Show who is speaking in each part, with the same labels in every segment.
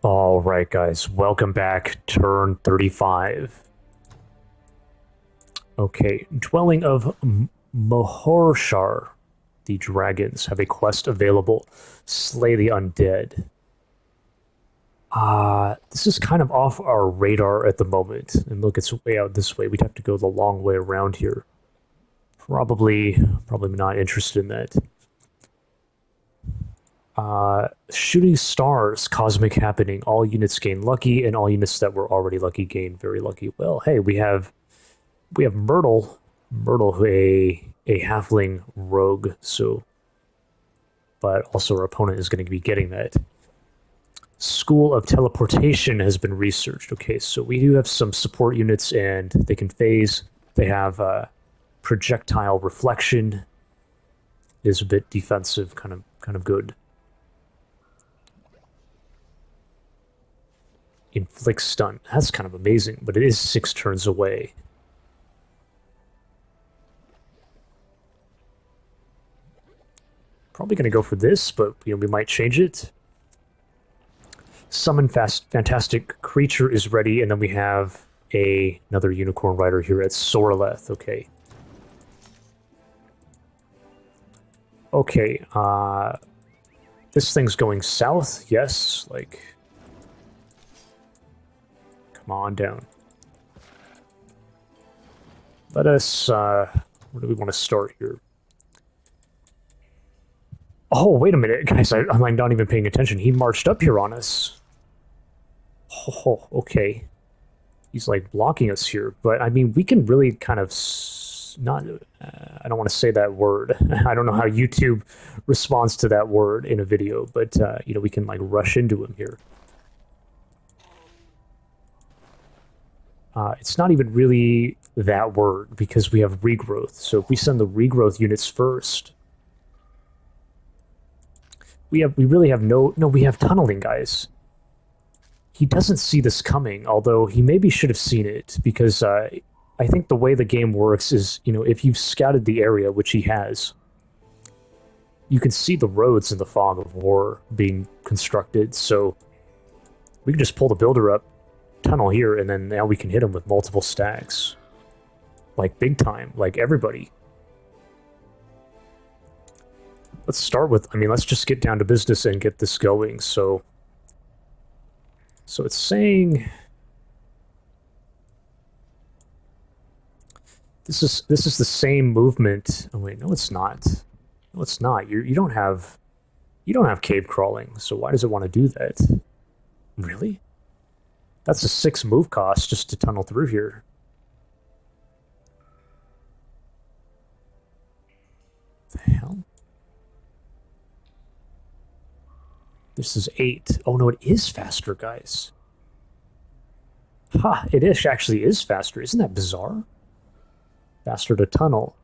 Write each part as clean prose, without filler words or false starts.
Speaker 1: All right, guys, welcome back. Turn 35. Okay, Dwelling of Mahorshar. The dragons have a quest available. Slay the undead. This is kind of off our radar at the moment. And look, it's way out this way. We'd have to go the long way around here. Probably not interested in that. Shooting stars, cosmic happening. All units gain lucky, and all units that were already lucky gain very lucky. Well, hey, we have Myrtle, Myrtle, a halfling rogue. So, but also our opponent is going to be getting that. School of Teleportation has been researched. Okay, so we do have some support units, and they can phase. They have projectile reflection. Is a bit defensive, kind of good. Inflict stun. That's kind of amazing, but it is 6 turns away. Probably going to go for this, but we might change it. Summon fantastic creature is ready, and then we have another unicorn rider here at Sorleth. Okay. Okay, this thing's going south, yes, like... Come on down. Let us, where do we want to start here? Oh, wait a minute, guys, I'm like not even paying attention. He marched up here on us. Oh, okay. He's like blocking us here, but I mean, we can really kind of not, I don't want to say that word. I don't know how YouTube responds to that word in a video, but, we can like rush into him here. It's not even really that word because we have regrowth. So if we send the regrowth units first, we really have we have tunneling, guys. He doesn't see this coming, although he maybe should have seen it because I think the way the game works is, if you've scouted the area, which he has, you can see the roads in the fog of war being constructed. So we can just pull the builder up, tunnel here, and then now we can hit him with multiple stacks. Like big time, like everybody. Let's start with, let's just get down to business and get this going. So it's saying this is the same movement. Oh wait, no it's not. No it's not. You don't have cave crawling, so why does it want to do that? Really? That's a 6 move cost just to tunnel through here. The hell? This is 8. Oh no, it is faster, guys. Ha, it actually is faster. Isn't that bizarre? Faster to tunnel.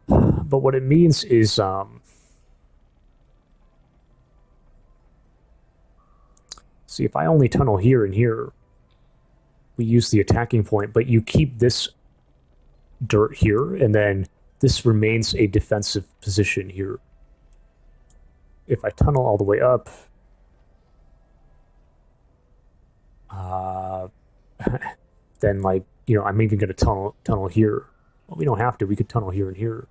Speaker 1: But what it means is, see, if I only tunnel here and here, we use the attacking point, but you keep this dirt here, and then this remains a defensive position here. If I tunnel all the way up, then I'm even going to tunnel here. Well, we don't have to. We could tunnel here and here.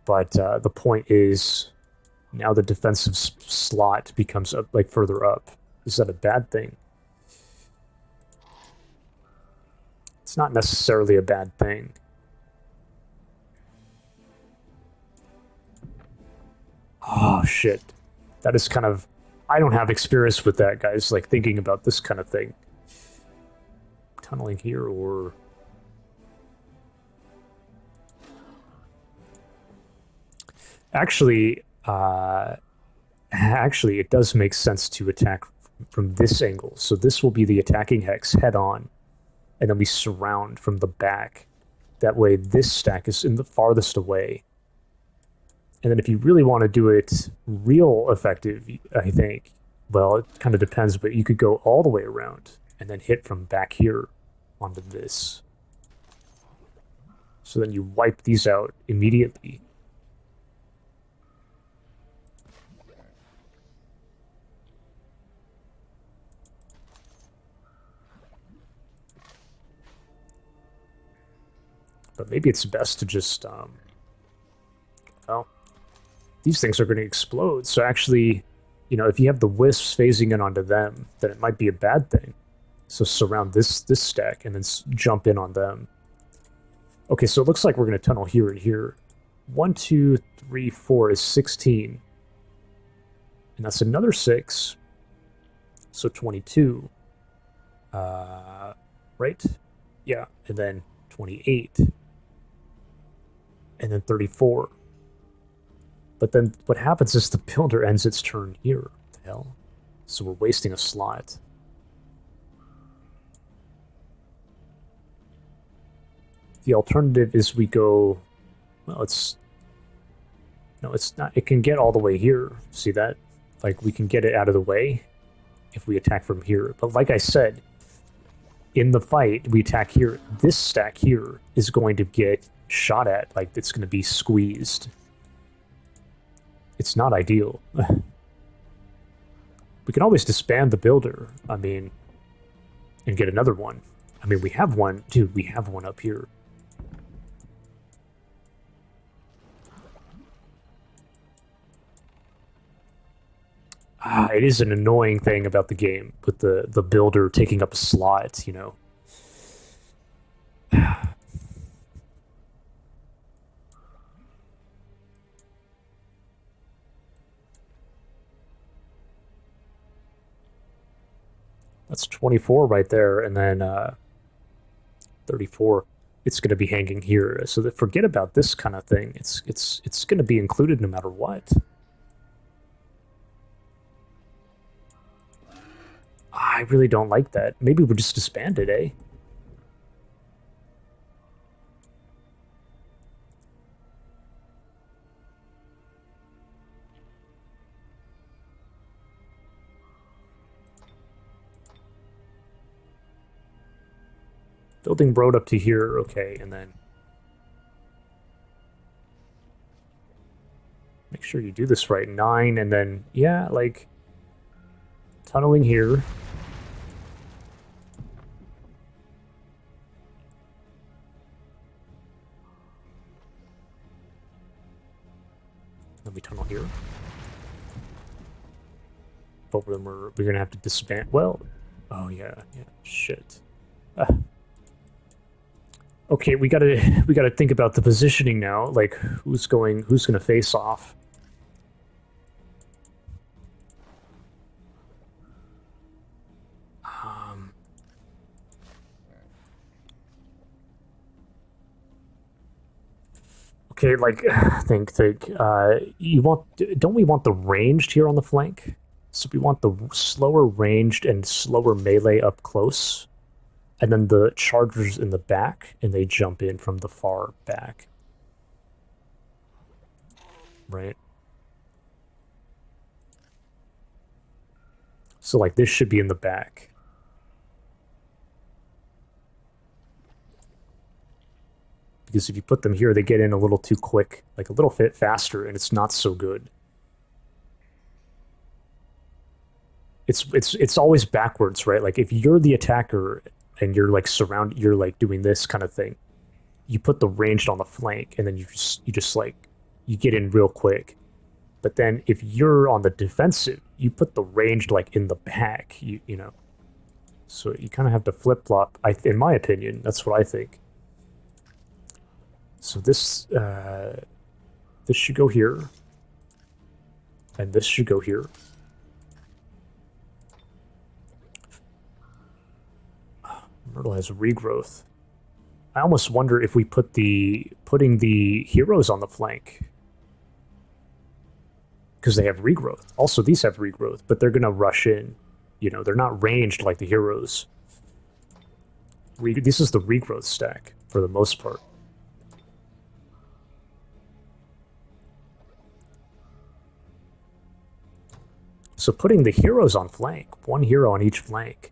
Speaker 1: But the point is, now the defensive slot becomes further up. Is that a bad thing? It's not necessarily a bad thing. Oh, shit. That is kind of... I don't have experience with that, guys, like thinking about this kind of thing. Tunneling here or... Actually, it does make sense to attack from this angle. So this will be the attacking hex head on, and then we surround from the back. That way this stack is in the farthest away. And then if you really want to do it real effective, I think, well, it kind of depends, but you could go all the way around and then hit from back here onto this. So then you wipe these out immediately. But maybe it's best to just, well, these things are going to explode. So actually, you know, if you have the wisps phasing in onto them, then it might be a bad thing. So surround this stack and then jump in on them. Okay, so it looks like we're going to tunnel here and here. 1, 2, 3, 4 is 16. And that's another 6. So 22. Right? Yeah, and then 28. And then 34. But then what happens is the builder ends its turn here. What the hell? So we're wasting a slot. The alternative is we go... Well, it's... No, it's not. It can get all the way here. See that? Like, we can get it out of the way if we attack from here. But like I said, in the fight, we attack here. This stack here is going to get shot at. Like, it's going to be squeezed. It's not ideal. We can always disband the builder, I mean, and get another one. I mean, we have one. Dude, we have one up here. It is an annoying thing about the game with the builder taking up a slot, you know. That's 24 right there, and then 34. It's going to be hanging here, so that forget about this kind of thing. It's going to be included no matter what. I really don't like that. Maybe we're just disbanded, eh? Building road up to here, okay, and then make sure you do this right. 9, and then, yeah, like, tunneling here. Then we tunnel here. But then we're gonna have to disband. Well, oh yeah, shit. Okay, we gotta think about the positioning now. Like, who's gonna face off? Okay, like, think. Don't we want the ranged here on the flank? So we want the slower ranged and slower melee up close, and then the chargers in the back, and they jump in from the far back. Right? So, like, this should be in the back. Because if you put them here, they get in a little too quick, like a little bit faster, and it's not so good. It's always backwards, right? Like, if you're the attacker and you're like you're like doing this kind of thing, you put the ranged on the flank, and then you just like you get in real quick. But then if you're on the defensive, you put the ranged like in the back, you know. So you kind of have to flip flop. In my opinion, that's what I think. So this should go here, and this should go here. Myrtle has regrowth. I almost wonder if we putting the heroes on the flank, because they have regrowth. Also, these have regrowth, but they're gonna rush in. You know, they're not ranged like the heroes. This is the regrowth stack for the most part. So putting the heroes on flank, one hero on each flank.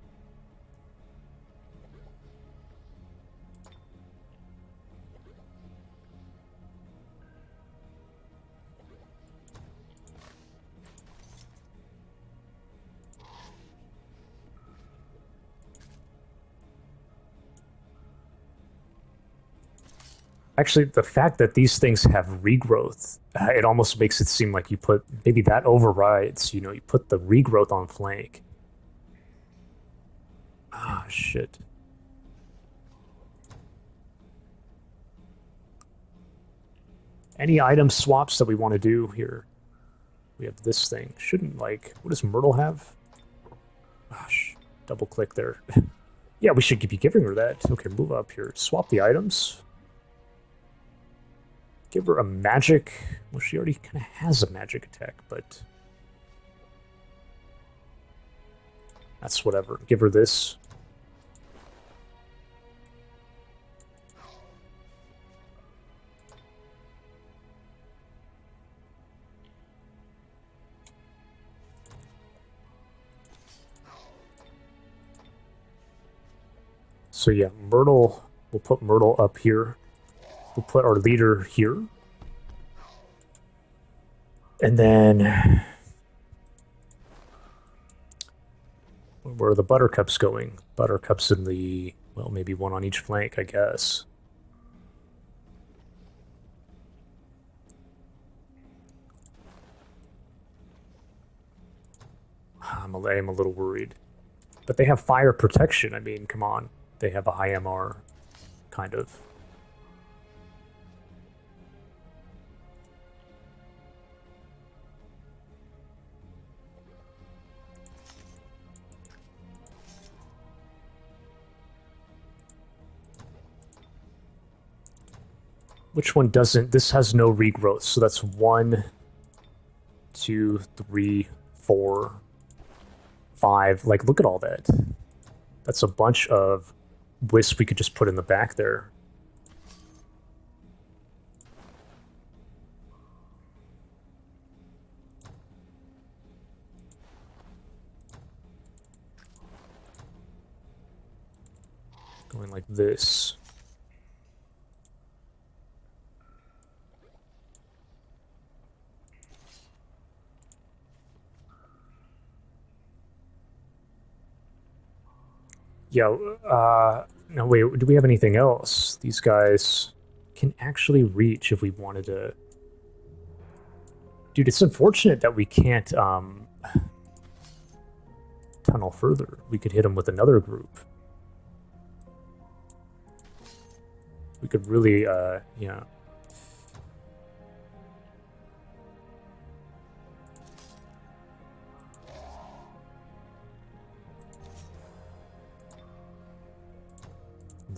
Speaker 1: Actually, the fact that these things have regrowth, it almost makes it seem like you put maybe that overrides. You know, you put the regrowth on flank. Ah, shit. Any item swaps that we want to do here? We have this thing. Shouldn't, like, what does Myrtle have? Gosh, double click there. Yeah, we should be giving her that. Okay, move up here. Swap the items. Give her a magic. Well, she already kind of has a magic attack, but that's whatever. Give her this. So yeah, Myrtle, we'll put Myrtle up here. We'll put our leader here. And then where are the Buttercups going? Buttercups in the, well, maybe one on each flank, I guess. I am a little worried. But they have fire protection. I mean, come on. They have a high MR, kind of. Which one doesn't? This has no regrowth, so that's 1, 2, 3, 4, 5. Like, look at all that. That's a bunch of wisp we could just put in the back there. Going like this. Yeah, no, wait, do we have anything else? These guys can actually reach if we wanted to. Dude, it's unfortunate that we can't tunnel further. We could hit them with another group. We could really, yeah.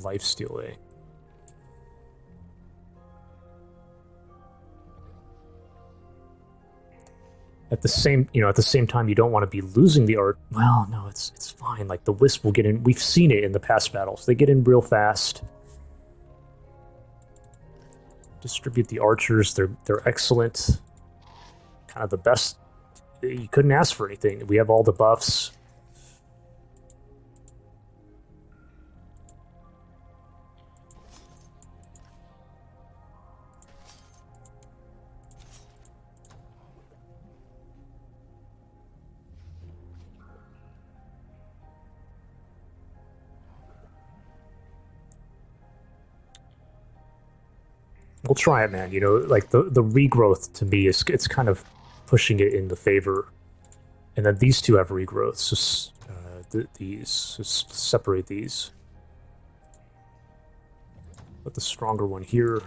Speaker 1: Lifesteal, eh? At the same, at the same time, you don't want to be losing the art. Well, no, it's fine. Like, the wisp will get in. We've seen it in the past battles. They get in real fast. Distribute the archers. They're excellent. Kind of the best. You couldn't ask for anything. We have all the buffs. We'll try it, man. Like the regrowth to me is it's kind of pushing it into favor, and then these two have regrowth. So these just separate these. Put the stronger one here.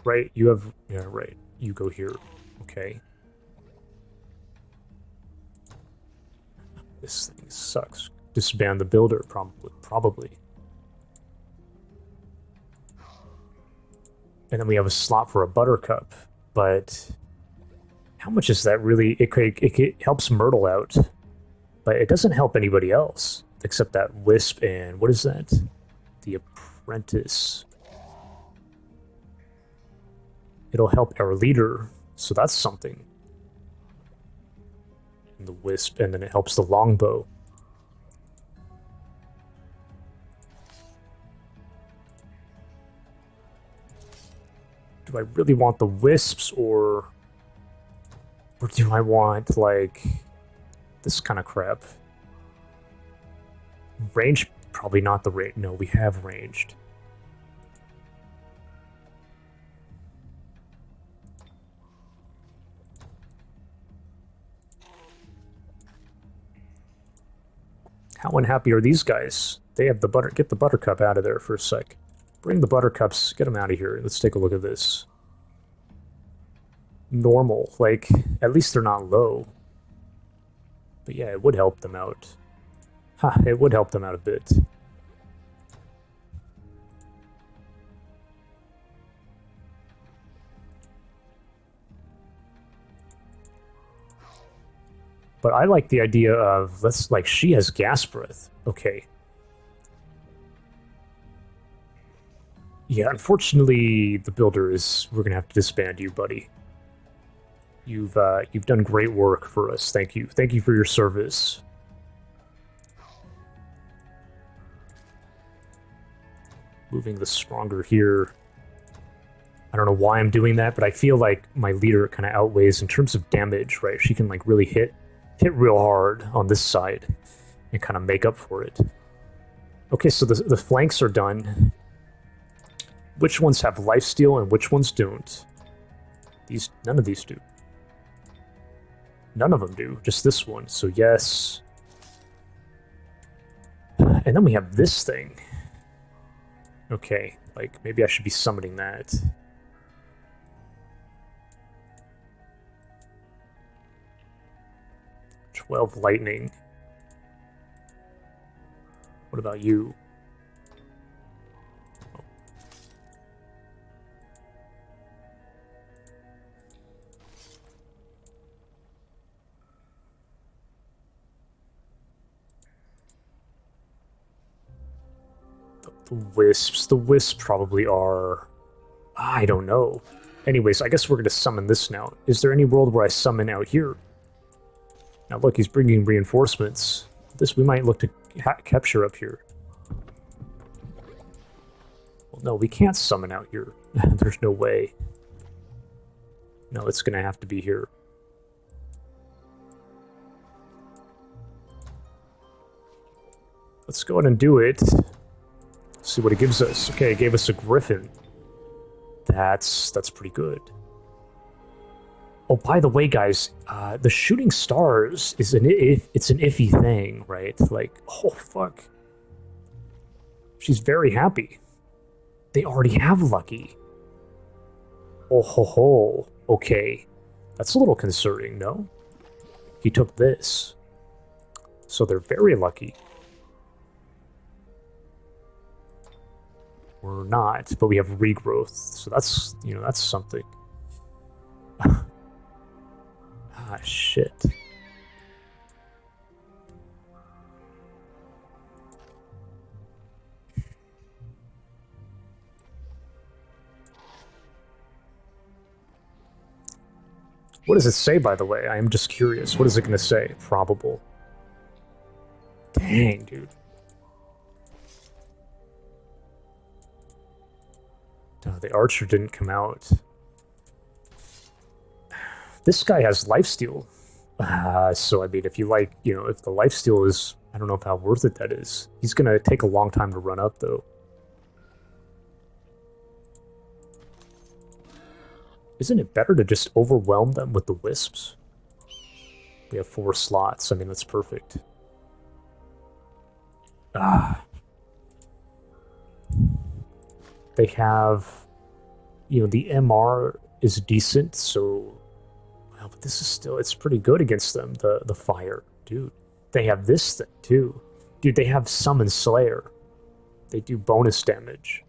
Speaker 1: Right, you have right. You go here. Okay. This thing sucks. Disband the builder, probably. And then we have a slot for a Buttercup, but how much is that really? It helps Myrtle out, but it doesn't help anybody else except that Wisp and what is that? The Apprentice. It'll help our leader, so that's something. And the Wisp, and then it helps the Longbow. Do I really want the Wisps, or do I want, like, this kind of crap? Range? Probably not the range. No, we have ranged. How unhappy are these guys? They have the butter. Get the buttercup out of there for a sec. Bring the buttercups. Get them out of here. Let's take a look at this. Normal. Like, at least they're not low. But yeah, it would help them out. Ha, it would help them out a bit. But I like the idea of, let's, like, she has gas breath. Okay. Yeah, unfortunately, the builder is, we're gonna have to disband you, buddy. You've done great work for us. Thank you. Thank you for your service. Moving the stronger here. I don't know why I'm doing that, but I feel like my leader kind of outweighs in terms of damage, right? She can, like, really hit real hard on this side and kind of make up for it. Okay, so the flanks are done. Which ones have lifesteal and which ones don't? None of these do. None of them do, just this one. So yes. And then we have this thing. Okay, like maybe I should be summoning that. Lightning. What about you? Oh. The wisps. The wisps probably are... I don't know. Anyways, I guess we're going to summon this now. Is there any world where I summon out here? Now look, he's bringing reinforcements. This we might look to capture up here. Well, no, we can't summon out here. There's no way. No, it's going to have to be here. Let's go ahead and do it. See what it gives us. Okay, it gave us a griffin. That's pretty good. Oh, by the way, guys, the shooting stars is it's an iffy thing, right? Like, oh fuck, she's very happy. They already have lucky. Oh ho ho. Okay, that's a little concerning, no? He took this, so they're very lucky. We're not, but we have regrowth, so that's that's something. Ah, shit. What does it say, by the way? I am just curious. What is it going to say? Probable. Dang, dude. Oh, the archer didn't come out. This guy has lifesteal. So, I mean, if you like, if the lifesteal is... I don't know how worth it that is. He's going to take a long time to run up, though. Isn't it better to just overwhelm them with the wisps? We have 4 slots. I mean, that's perfect. They have... the MR is decent, so... Well, but this is still... It's pretty good against them, the fire. Dude, they have this thing, too. Dude, they have Summon Slayer. They do bonus damage.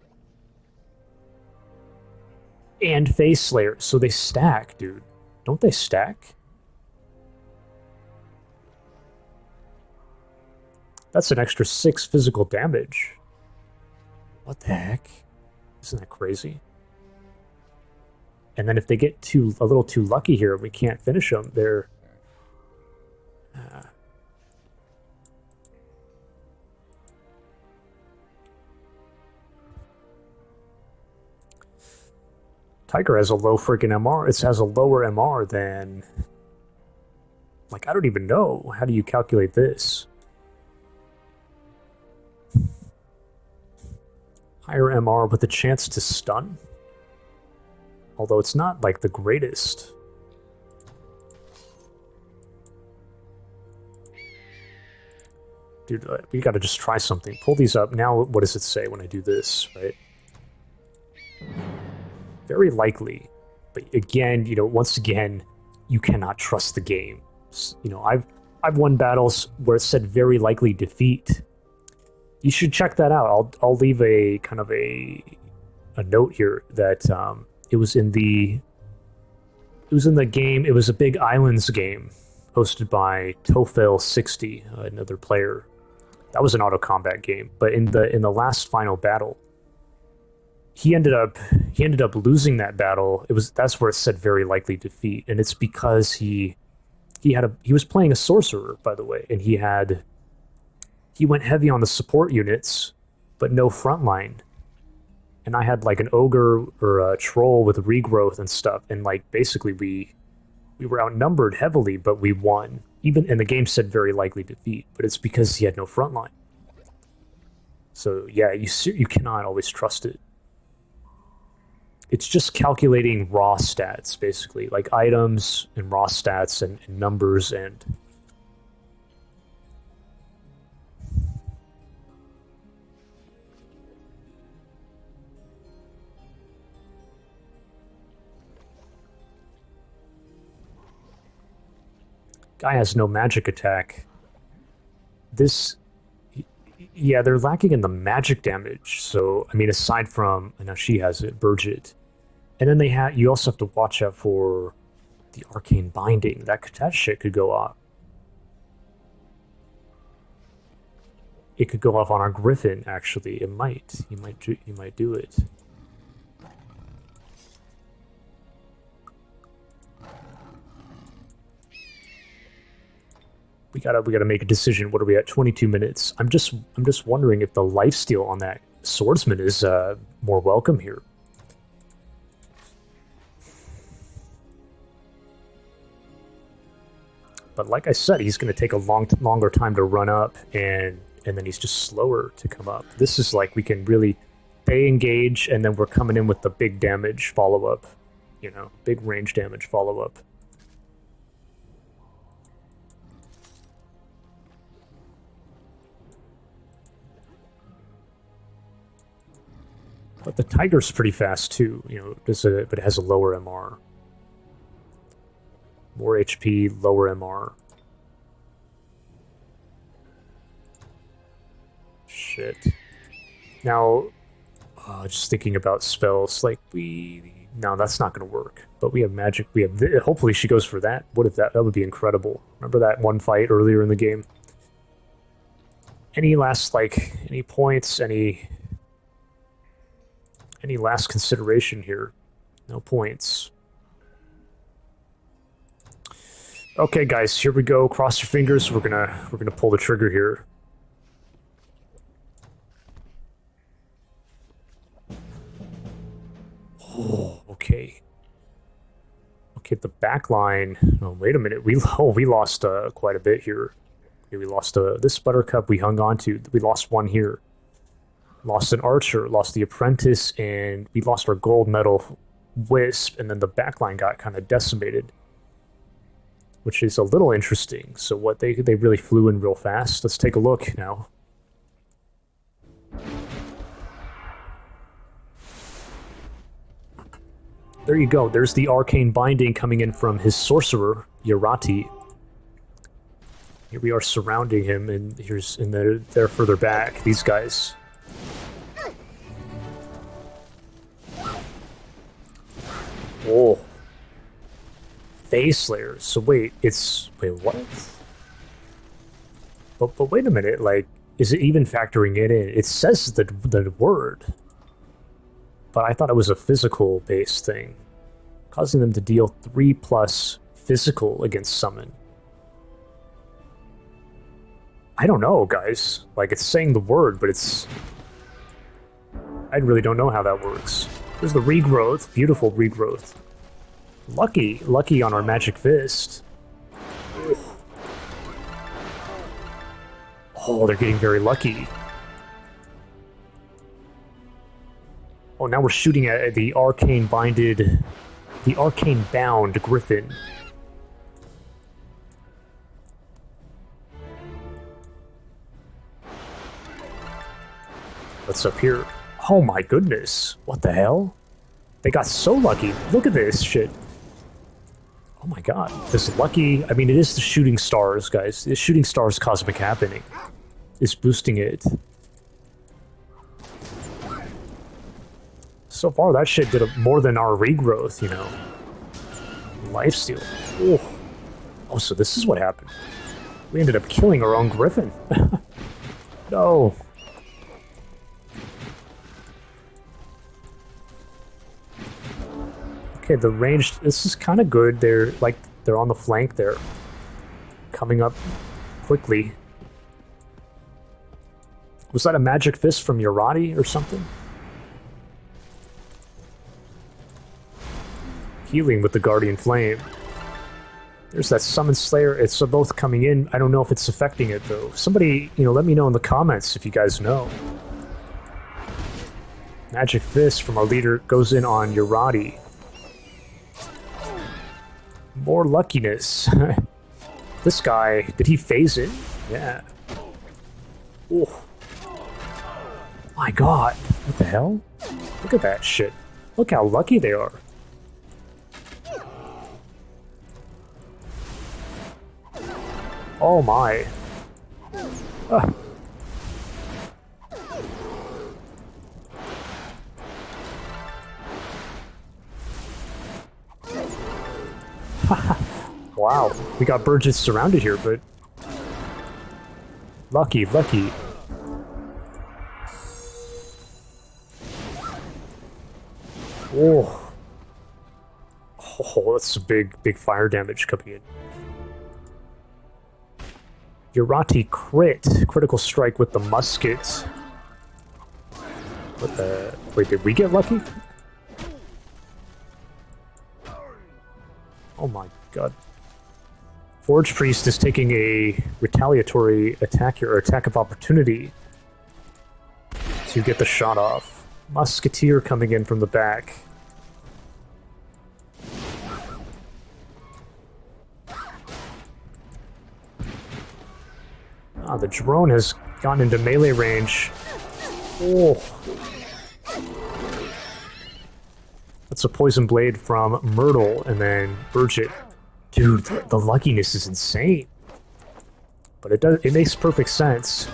Speaker 1: And Phase Slayer, so they stack, dude. Don't they stack? That's an extra 6 physical damage. What the heck? Isn't that crazy? And then if they get a little too lucky here, we can't finish them. They're... Tiger has a low freaking MR. It has a lower MR than... Like, I don't even know. How do you calculate this? Higher MR with a chance to stun? Although it's not, like, the greatest. Dude, we gotta just try something. Pull these up. Now, what does it say when I do this, right? Very likely. But again, you know, once again, you cannot trust the game. You know, I've won battles where it said very likely defeat. You should check that out. I'll leave a kind of a note here that it was in the game. It was a big islands game hosted by Tofel60, another player. That was an auto combat game, but in the last final battle, he ended up losing that battle. That's where it said very likely defeat, and it's because he was playing a sorcerer, by the way, and he went heavy on the support units, but no frontline. And I had like an ogre or a troll with regrowth and stuff, and like basically we were outnumbered heavily, but we won. And the game said very likely defeat, but it's because he had no frontline. So yeah, you cannot always trust it. It's just calculating raw stats, basically, like items and raw stats and numbers and... Guy has no magic attack. Yeah, they're lacking in the magic damage. So, I mean, aside from, now she has it, Burgit. And then you also have to watch out for the arcane binding. That shit could go off. It could go off on our Griffin, actually. It might. You might do it. We gotta make a decision. What are we at? 22 minutes. I'm just wondering if the lifesteal on that swordsman is more welcome here. But like I said, he's gonna take a longer time to run up, and then he's just slower to come up. This is like we can really engage, and then we're coming in with the big damage follow up. You know, big range damage follow up. But the Tiger's pretty fast too, you know, but it has a lower MR. More HP, lower MR. Shit. Now, just thinking about spells, like no, that's not going to work. But we have magic. Hopefully she goes for that. What if that would be incredible. Remember that one fight earlier in the game? Any last, any points, any last consideration here? No points. Okay, guys, here we go. Cross your fingers. We're gonna pull the trigger here. Oh, okay. Okay, the back line. Oh, wait a minute. We lost quite a bit here. Okay, we lost this Buttercup. We hung on to. We lost one here. Lost an archer, lost the apprentice, and we lost our gold medal wisp, and then the backline got kind of decimated, which is a little interesting. So what they really flew in real fast. Let's take a look now. There you go. There's the arcane binding coming in from his sorcerer, Yarati. Here we are surrounding him, and they're further back. These guys. Oh. Phase Slayers. So wait, what? But wait a minute, is it even factoring it in? It says the word. But I thought it was a physical based thing. Causing them to deal 3+ physical against summon. I don't know, guys. It's saying the word, but I really don't know how that works. There's the regrowth. Beautiful regrowth. Lucky on our magic fist. Oh, they're getting very lucky. Oh, now we're shooting at the arcane bound Griffin. What's up here? Oh my goodness. What the hell? They got so lucky. Look at this shit. Oh my god. This lucky... I mean, it is the shooting stars, guys. The shooting stars cosmic happening is boosting it. So far, that shit did more than our regrowth, you know. Lifesteal. Oh, so this is what happened. We ended up killing our own Griffin. No. Okay, the range, this is kind of good. They're on the flank there. Coming up quickly. Was that a magic fist from Urati or something? Healing with the Guardian Flame. There's that Summon Slayer. It's both coming in. I don't know if it's affecting it, though. Somebody, let me know in the comments if you guys know. Magic Fist from our leader goes in on Urati. More luckiness. This guy, did he phase in? Yeah. Oh. My god. What the hell? Look at that shit. Look how lucky they are. Oh my. Wow, we got Burgess surrounded here, but... Lucky. Oh. Oh, that's a big fire damage coming in. Urati critical strike with the musket. What the... Wait, did we get lucky? Oh my god. Forge Priest is taking a retaliatory attack here, or attack of opportunity to get the shot off. Musketeer coming in from the back. Ah, the drone has gone into melee range. Oh. That's a poison blade from Myrtle, and then Burgett. Dude, the luckiness is insane. But it makes perfect sense.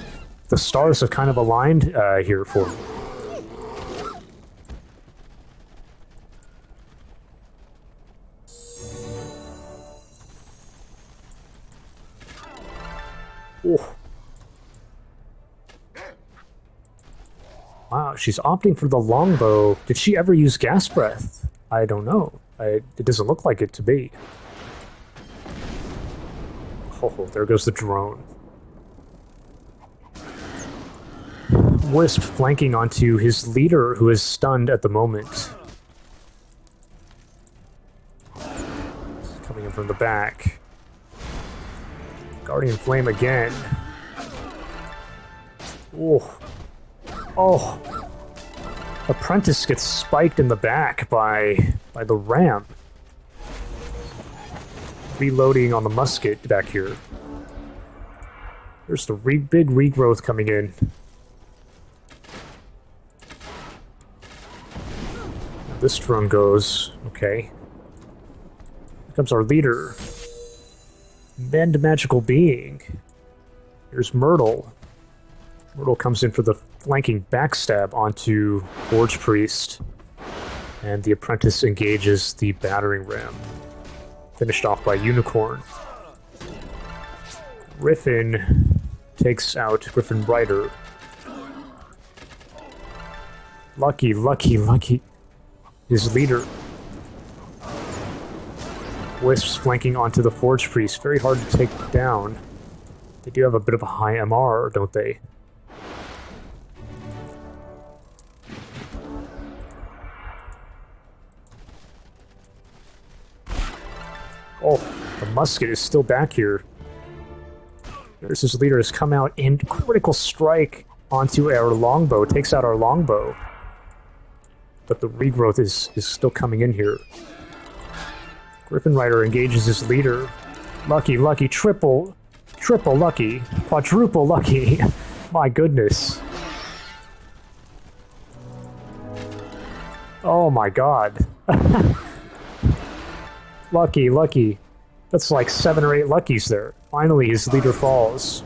Speaker 1: The stars have kind of aligned here for me. Oh. Wow, she's opting for the longbow. Did she ever use gas breath? I don't know. It doesn't look like it to be. Oh, there goes the drone. Wisp flanking onto his leader, who is stunned at the moment. Coming in from the back. Guardian Flame again. Oh. Oh. Apprentice gets spiked in the back by the ram. Reloading on the musket back here. There's the big regrowth coming in. Now this drone goes. Okay. Here comes our leader. Bend Magical Being. Here's Myrtle. Myrtle comes in for the flanking backstab onto Forge Priest. And the apprentice engages the battering ram. Finished off by Unicorn. Griffin takes out Griffin Rider. Lucky. His leader. Wisps flanking onto the Forge Priest. Very hard to take down. They do have a bit of a high MR, don't they? Oh, the musket is still back here. There's his leader has come out and critical strike onto our longbow. Takes out our longbow. But the regrowth is still coming in here. Griffin Rider engages his leader. Lucky, triple lucky, quadruple lucky. My goodness. Oh my god. Lucky, lucky. That's like 7 or 8 luckies there. Finally, his leader falls.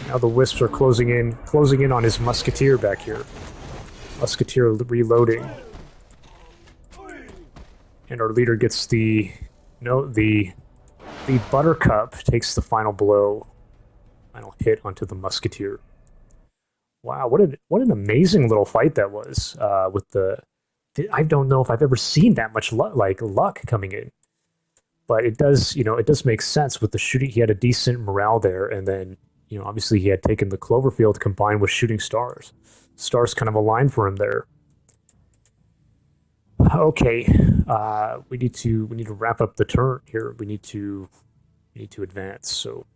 Speaker 1: Now the wisps are closing in on his musketeer back here. Musketeer reloading. And our leader gets the buttercup takes the final blow. Final hit onto the musketeer. Wow, what an amazing little fight that was with the. I don't know if I've ever seen that much luck coming in, but it does make sense with the shooting. He had a decent morale there, and then obviously he had taken the Cloverfield combined with shooting stars. Stars kind of aligned for him there. Okay, we need to wrap up the turn here. We need to advance. So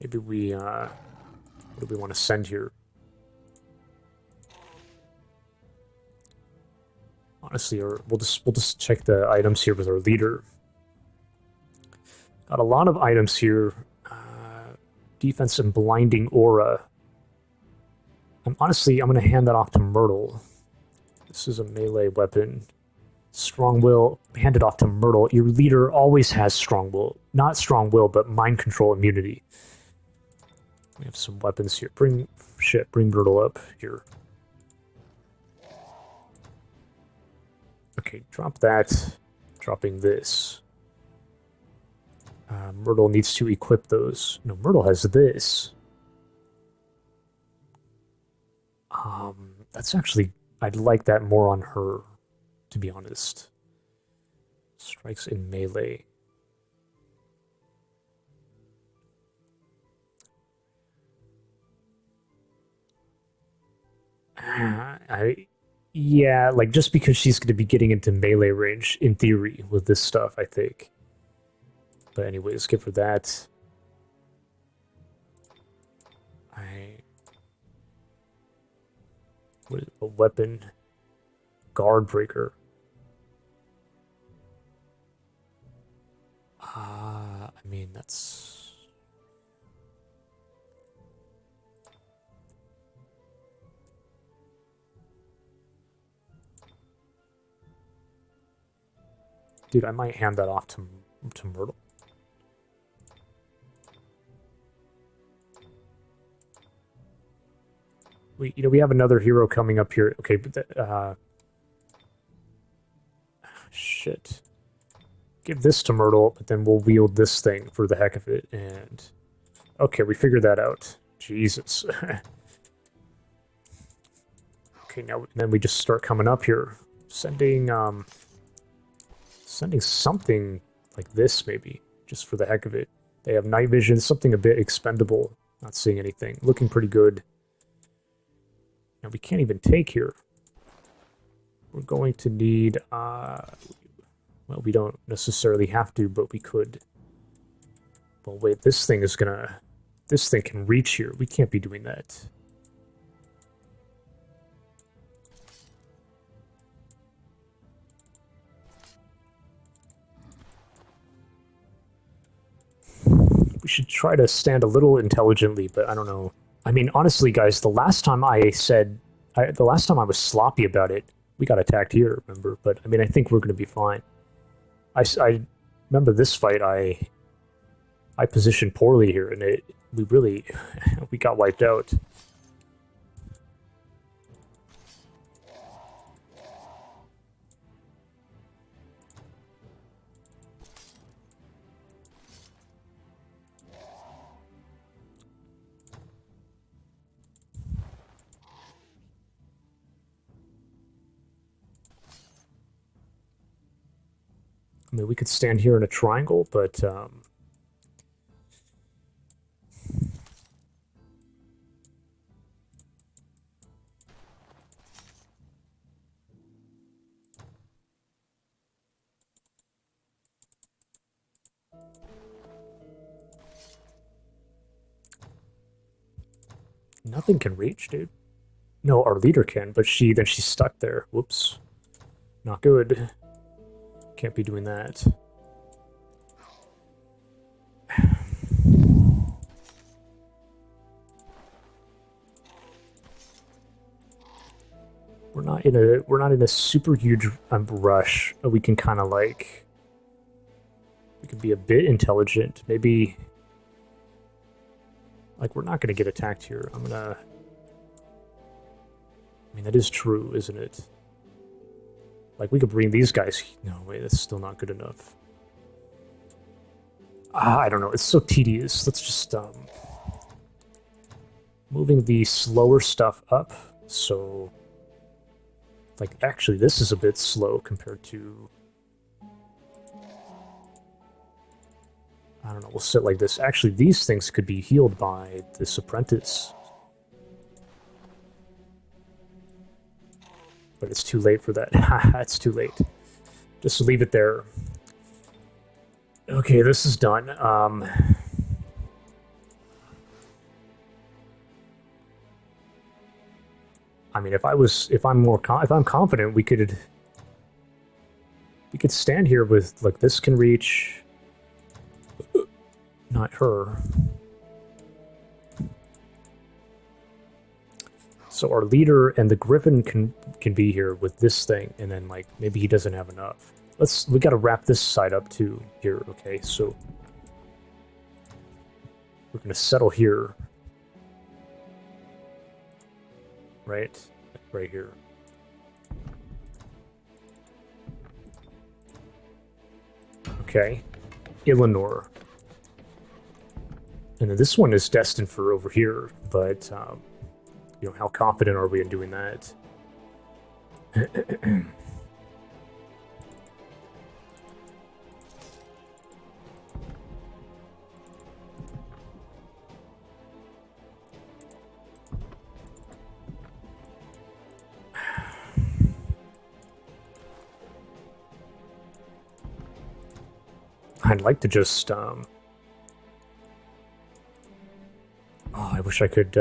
Speaker 1: maybe we what do we want to send here? Honestly, or we'll just check the items here with our leader. Got a lot of items here. Defense and blinding aura. I'm going to hand that off to Myrtle. This is a melee weapon. Strong will, hand it off to Myrtle. Your leader always has strong will. Not strong will, but mind control immunity. We have some weapons here. Bring Myrtle up here. Okay, drop that. Dropping this. Myrtle needs to equip those. No, Myrtle has this. That's actually... I'd like that more on her, to be honest. Strikes in melee. Yeah, like just because she's going to be getting into melee range, in theory, with this stuff, I think. But anyways, good for that. What is a weapon? Guard breaker. I mean, that's... Dude, I might hand that off to Myrtle. We have another hero coming up here. Okay, but shit. Give this to Myrtle, but then we'll wield this thing for the heck of it. And okay, we figured that out. Jesus. Okay, now then we just start coming up here, sending something like this maybe, just for the heck of it. They have night vision, something a bit expendable. Not seeing anything. Looking pretty good. Now we can't even take here. We're going to need, well, we don't necessarily have to, but we could. Well, wait, this thing can reach here. We can't be doing that. We should try to stand a little intelligently, but I don't know. I mean, honestly, guys, the last time I was sloppy about it, we got attacked here, remember? But, I mean, I think we're going to be fine. I remember this fight, I positioned poorly here, and we got wiped out. I mean, we could stand here in a triangle, but nothing can reach, dude. No, our leader can, but she's stuck there. Whoops. Not good. Can't be doing that. We're we're not in a super huge rush. We can kind of like, we can be a bit intelligent. Maybe, like, we're not going to get attacked here. I mean, that is true, isn't it? Like, we could bring these guys. No, wait, that's still not good enough. I don't know. It's so tedious. Let's just moving the slower stuff up. So, like, actually, this is a bit slow compared to. I don't know. We'll set like this. Actually, these things could be healed by this apprentice. But it's too late for that. It's too late. Just leave it there. Okay, this is done. I mean, if I'm confident, we could stand here with, like, this can reach. Not her. So our leader and the Griffin can be here with this thing, and then, like, maybe he doesn't have enough. We gotta wrap this side up too here, okay? So we're gonna settle here. Right? Right here. Okay. Eleanor. And then this one is destined for over here, but you know, how confident are we in doing that? I'd like to just oh, I wish I could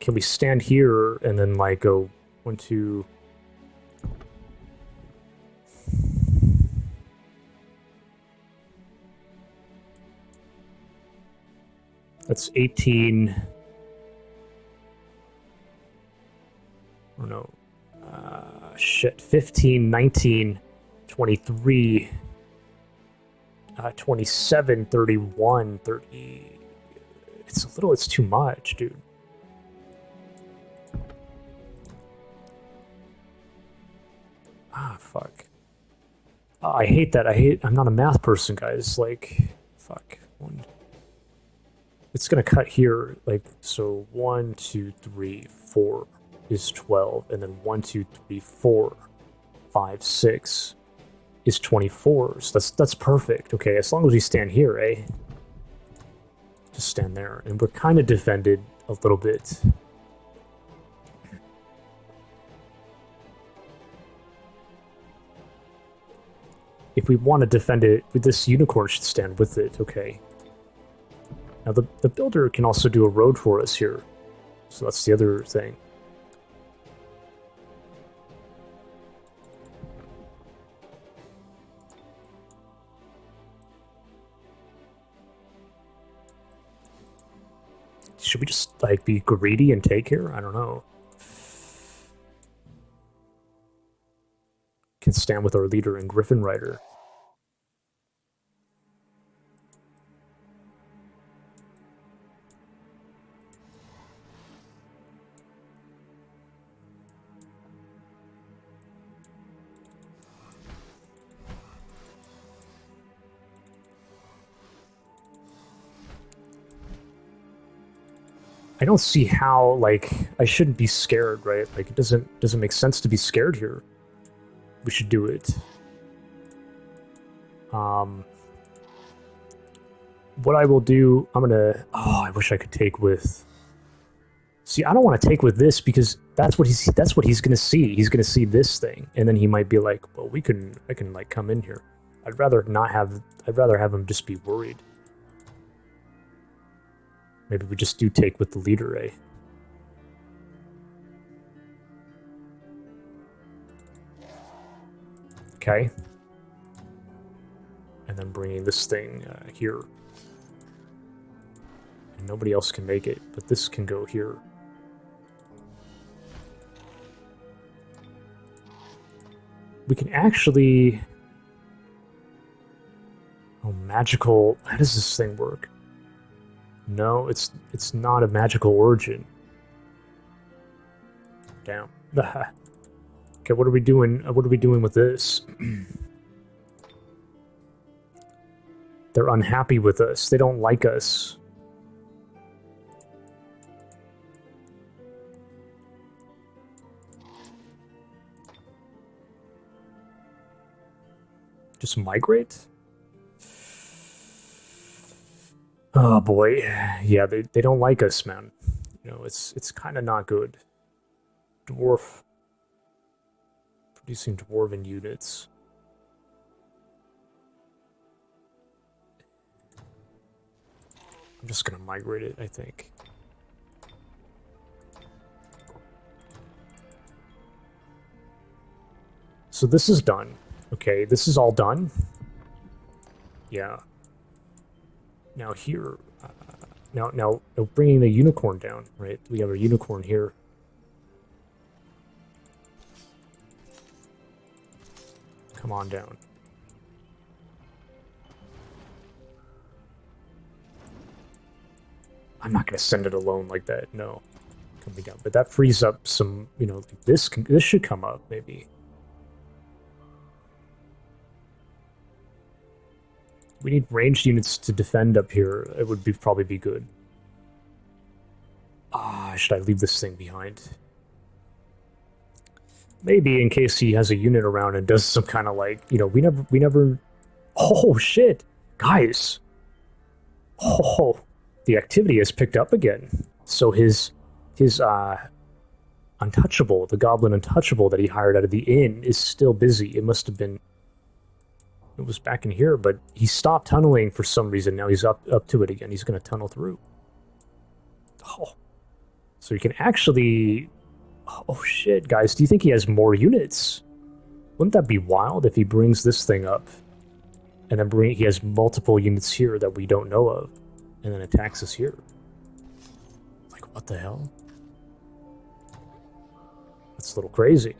Speaker 1: can we stand here and then, like, go 1, 2. That's 18. Oh no. Shit. 15, 19, 23, 27, 31, 30. It's too much, dude. Ah, fuck. I hate that. I'm not a math person, guys. Like, fuck. It's gonna cut here, like, so 1, 2, 3, 4 is 12, and then 1, 2, 3, 4, 5, 6 is 24. So that's perfect. Okay, as long as we stand here, eh? Just stand there, and we're kind of defended a little bit. If we want to defend it, this unicorn should stand with it, okay? Now, the builder can also do a road for us here. So that's the other thing. Should we just, like, be greedy and take here? I don't know. Can stand with our leader and Griffin Rider. I don't see how, like, I shouldn't be scared, right? Like, it doesn't make sense to be scared here. We should do it. What I will do, I'm gonna. Oh, I wish I could take with. See, I don't want to take with this because that's what he's gonna see. He's gonna see this thing, and then he might be like, "Well, I can like come in here." I'd rather have him just be worried. Maybe we just do take with the leader, eh? Okay. And then bringing this thing here. nobody else can make it, but this can go here. We can actually... Oh, magical... How does this thing work? No, it's not a magical origin. Damn. Okay, what are we doing? What are we doing with this? They're unhappy with us. They don't like us. Just migrate? Oh boy. Yeah, they don't like us, man. You know, it's kind of not good. Dwarf. Producing dwarven units. I'm just gonna migrate it, I think. So this is done. Okay, this is all done. Yeah. Now here, now bringing the unicorn down, right? We have a unicorn here. Come on down. I'm not gonna send it alone like that. No, coming down. But that frees up some, you know, like this should come up maybe. We need ranged units to defend up here. It would probably be good. Ah, should I leave this thing behind? Maybe in case he has a unit around and does some kind of like, you know, we never. Oh shit, guys! Oh, the activity has picked up again. So his untouchable, the goblin untouchable that he hired out of the inn, is still busy. It must have been. It was back in here, but he stopped tunneling for some reason. Now he's up to it again. He's going to tunnel through. Oh. So you can actually... Oh, shit, guys. Do you think he has more units? Wouldn't that be wild if he brings this thing up? And then he has multiple units here that we don't know of. And then attacks us here. Like, what the hell? That's a little crazy.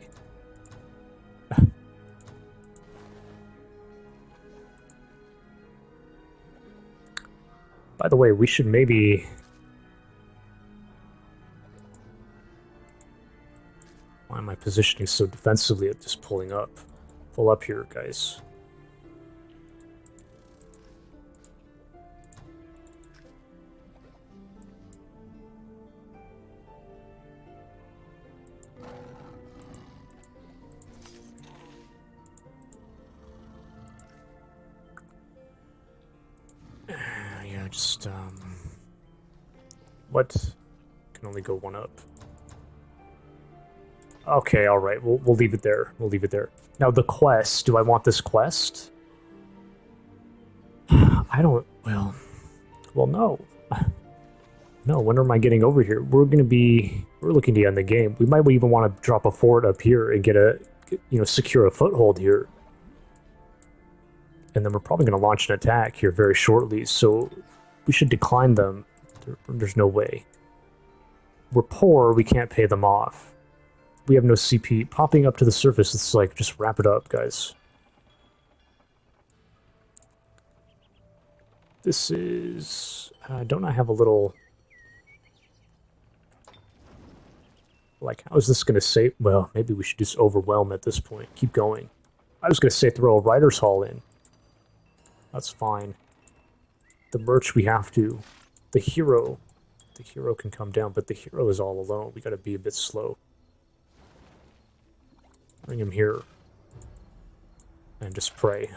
Speaker 1: By the way, we should maybe... Why am I positioning so defensively at just pulling up? Pull up here, guys. Yeah, just, what? Can only go one up. Okay, alright, we'll leave it there. We'll leave it there. Now, the quest. Do I want this quest? I don't... Well, no. No, when am I getting over here? We're looking to end the game. We might even want to drop a fort up here and secure a foothold here. And then we're probably going to launch an attack here very shortly, so we should decline them. There's no way. We're poor, we can't pay them off. We have no CP. Popping up to the surface, it's like, just wrap it up, guys. This is... don't I have a little... Like, how is this going to save... Well, maybe we should just overwhelm at this point. Keep going. I was going to say throw a Rider's Hall in. That's fine. The merch we have to. The hero. The hero can come down, but the hero is all alone. We got to be a bit slow. Bring him here. And just pray.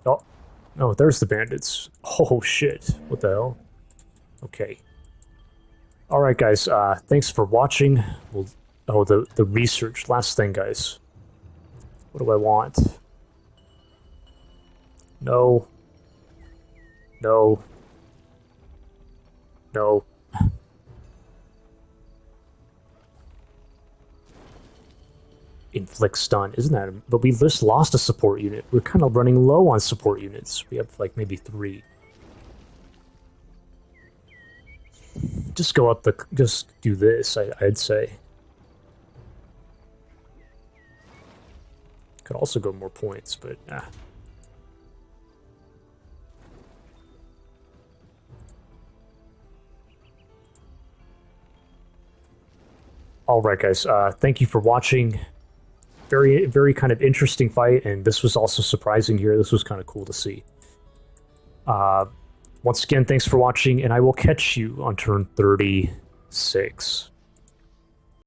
Speaker 1: Oh. Oh, there's the bandits. Oh, shit. What the hell? Okay. Alright, guys. Thanks for watching. The research. Last thing, guys. What do I want? No. No. No. inflict stun, isn't that? But we just lost a support unit. We're kind of running low on support units. We have like maybe 3. Just go up the. Just do this. I'd say. Could also go more points, but All right, guys. Thank you for watching. Very, very kind of interesting fight, and this was also surprising here. This was kind of cool to see. Once again, thanks for watching, and I will catch you on turn 36.